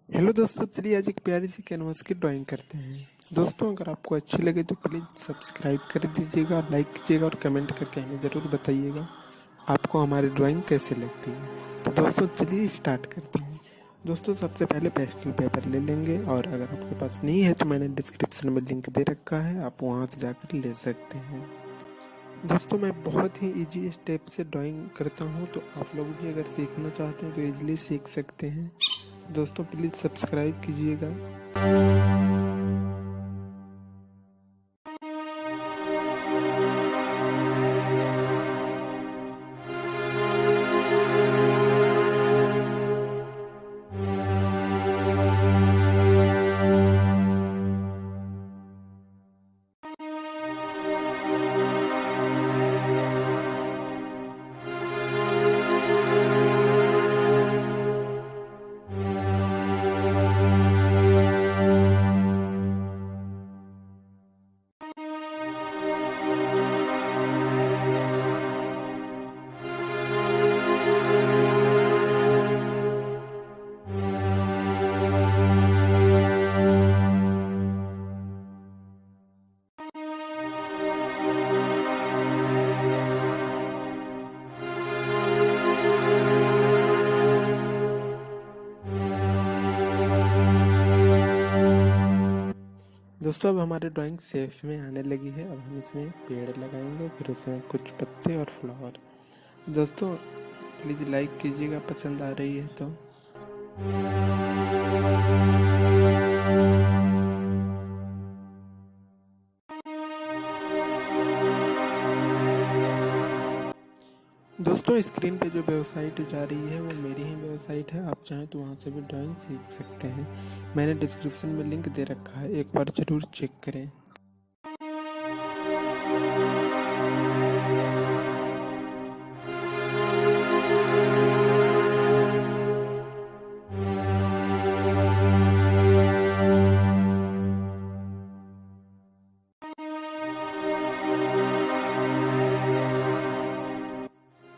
Hello दोस्तों, चलिए आज एक प्यारी सी कैनवास की ड्राइंग करते हैं। दोस्तों, अगर आपको अच्छी लगे तो प्लीज़ सब्सक्राइब कर दीजिएगा और लाइक कीजिएगा और कमेंट करके हमें ज़रूर बताइएगा आपको हमारी ड्राइंग कैसे लगती है। तो दोस्तों चलिए स्टार्ट करते हैं। दोस्तों, सबसे पहले पेस्टल पेपर ले लेंगे और अगर आपके पास नहीं है तो मैंने डिस्क्रिप्शन में लिंक दे रखा है, आप वहाँ से जाकर ले सकते हैं। दोस्तों, मैं बहुत ही इजी स्टेप से ड्राइंग करता हूँ, तो आप लोग भी अगर सीखना चाहते हैं तो इजीली सीख सकते हैं। दोस्तों प्लीज़ सब्सक्राइब कीजिएगा। दोस्तों, अब हमारी ड्राइंग सेफ में आने लगी है। अब हम इसमें पेड़ लगाएंगे, फिर उसमें कुछ पत्ते और फ्लावर। दोस्तों प्लीज़ लाइक कीजिएगा पसंद आ रही है तो। दोस्तों, स्क्रीन पे जो वेबसाइट जा रही है वो मेरी ही वेबसाइट है, आप चाहें तो वहाँ से भी ड्राइंग सीख सकते हैं। मैंने डिस्क्रिप्शन में लिंक दे रखा है, एक बार ज़रूर चेक करें।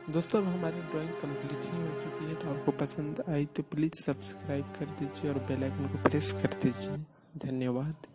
दोस्तों, अब हमारी ड्राइंग कंप्लीट ही हो चुकी है, तो आपको पसंद आई तो प्लीज़ सब्सक्राइब कर दीजिए और बेल आइकन को प्रेस कर दीजिए। धन्यवाद।